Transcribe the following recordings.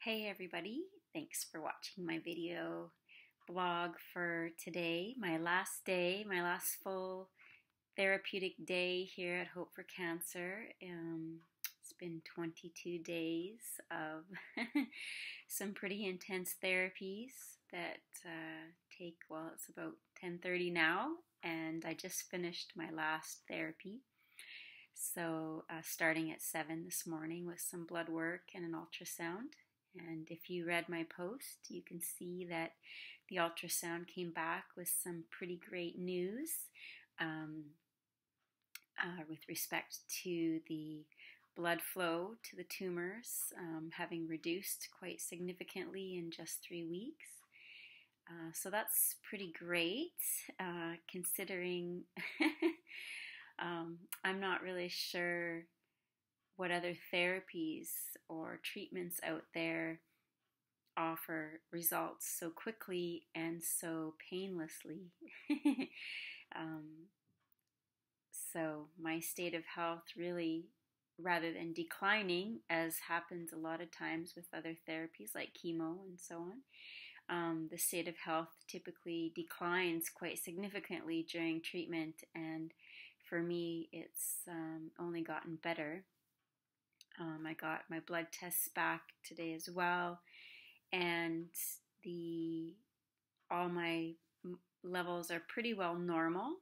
Hey everybody, thanks for watching my video blog for today. My last day, my last full therapeutic day here at Hope for Cancer. It's been 22 days of some pretty intense therapies that take, well, it's about 10:30 now, and I just finished my last therapy. So starting at 7 this morning with some blood work and an ultrasound. And if you read my post, you can see that the ultrasound came back with some pretty great news um, with respect to the blood flow to the tumors having reduced quite significantly in just 3 weeks. So that's pretty great considering I'm not really sure what other therapies or treatments out there offer results so quickly and so painlessly. um, so my state of health really, rather than declining, as happens a lot of times with other therapies like chemo and so on, the state of health typically declines quite significantly during treatment, and for me it's only gotten better. I got my blood tests back today as well, and all my levels are pretty well normal.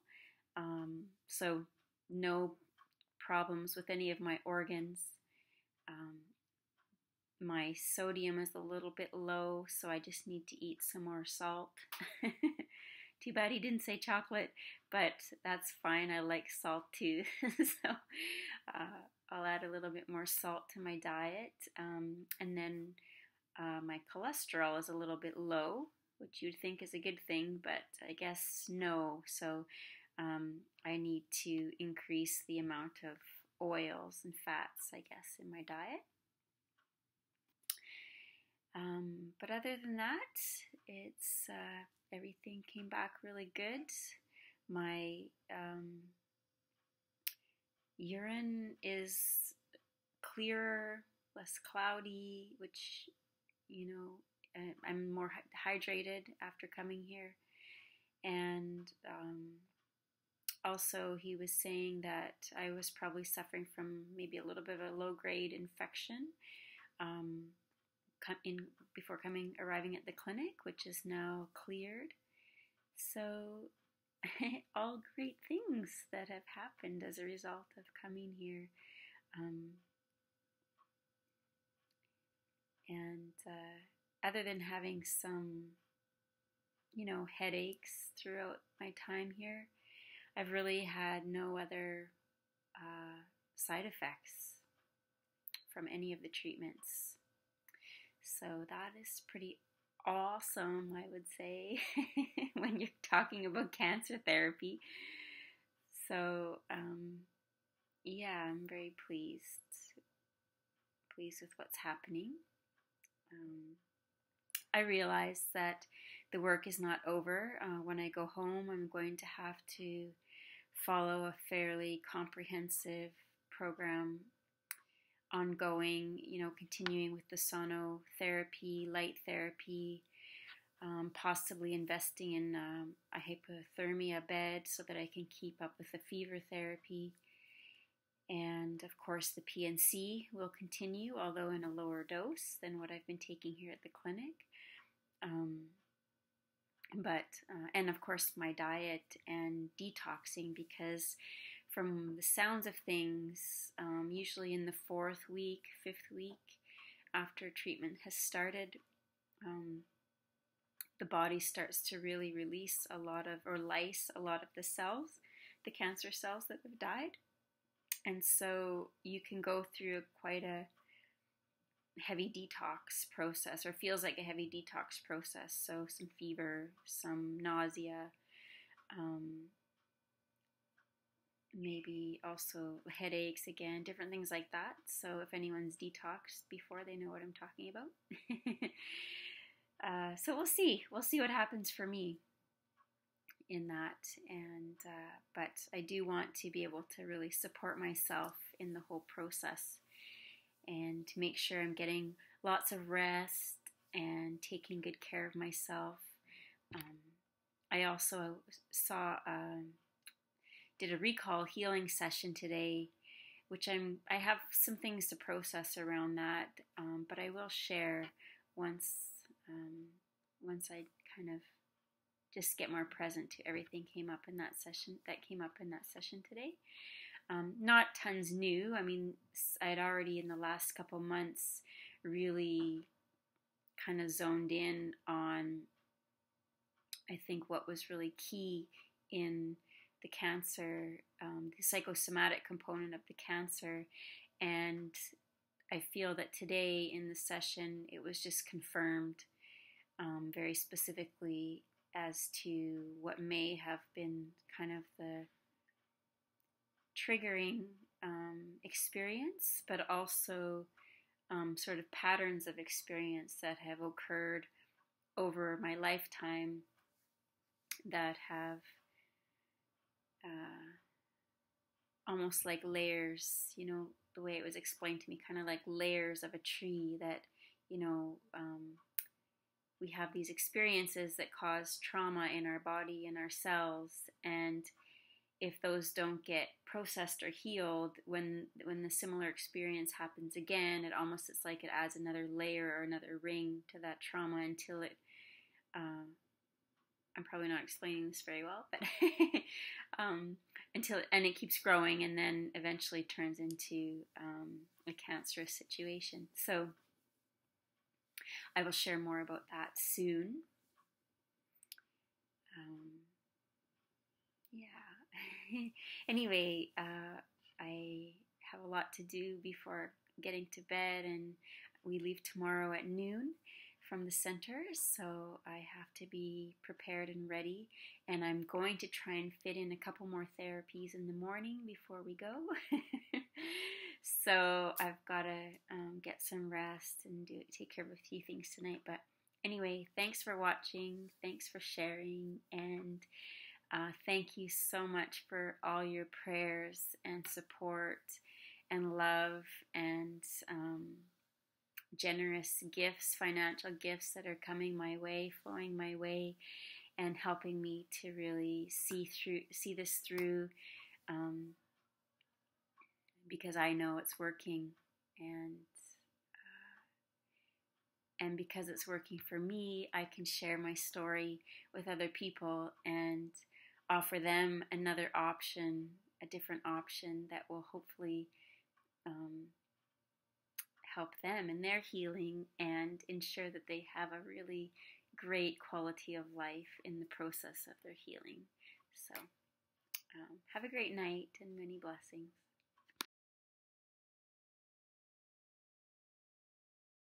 So no problems with any of my organs. My sodium is a little bit low, so I just need to eat some more salt. Too bad he didn't say chocolate, but that's fine. I like salt too. So I'll add a little bit more salt to my diet. And then my cholesterol is a little bit low, which you'd think is a good thing, but I guess no. So I need to increase the amount of oils and fats, I guess, in my diet. But other than that, it's everything came back really good. My urine is clearer, less cloudy, which, I'm more hydrated after coming here. And also, he was saying that I was probably suffering from maybe a little bit of a low-grade infection before arriving at the clinic, which is now cleared. So all great things that have happened as a result of coming here. And other than having some, headaches throughout my time here, I've really had no other side effects from any of the treatments. So that is pretty awesome, I would say, when you're talking about cancer therapy. So, yeah, I'm very pleased with what's happening. I realize that the work is not over. When I go home, I'm going to have to follow a fairly comprehensive program ongoing, continuing with the sonotherapy, light therapy, possibly investing in a hypothermia bed so that I can keep up with the fever therapy. And of course the PNC will continue, although in a lower dose than what I've been taking here at the clinic. And of course my diet and detoxing, because from the sounds of things, usually in the 4th week, 5th week after treatment has started, the body starts to really release lyse a lot of the cells, the cancer cells that have died. And so you can go through quite a heavy detox process, or feels like a heavy detox process. So some fever, some nausea, maybe also headaches again, different things like that. So if anyone's detoxed before, they know what I'm talking about. So we'll see what happens for me in that. And but I do want to be able to really support myself in the whole process and to make sure I'm getting lots of rest and taking good care of myself. I also did a recall healing session today, which I have some things to process around that, but I will share once once I kind of just get more present to everything came up in that session today. Not tons new. I mean, I'd already in the last couple months really kind of zoned in on, I think, what was really key in the cancer, the psychosomatic component of the cancer. And I feel that today in the session, it was just confirmed very specifically as to what may have been kind of the triggering experience, but also sort of patterns of experience that have occurred over my lifetime that have almost like layers, the way it was explained to me, kind of like layers of a tree that, we have these experiences that cause trauma in our body and our cells, and if those don't get processed or healed, when the similar experience happens again, it's like it adds another layer or another ring to that trauma until it I'm probably not explaining this very well, but until it keeps growing and then eventually turns into a cancerous situation. So I will share more about that soon. Yeah. Anyway, I have a lot to do before getting to bed, and we leave tomorrow at noon from the center, so I have to be prepared and ready, and I'm going to try and fit in a couple more therapies in the morning before we go. So I've got to get some rest and take care of a few things tonight. But anyway, thanks for watching, thanks for sharing, and thank you so much for all your prayers and support and love and generous gifts, financial gifts that are coming my way, flowing my way, and helping me to really see this through, because I know it's working, and because it's working for me, I can share my story with other people and offer them another option, a different option that will hopefully help them in their healing and ensure that they have a really great quality of life in the process of their healing. So have a great night and many blessings.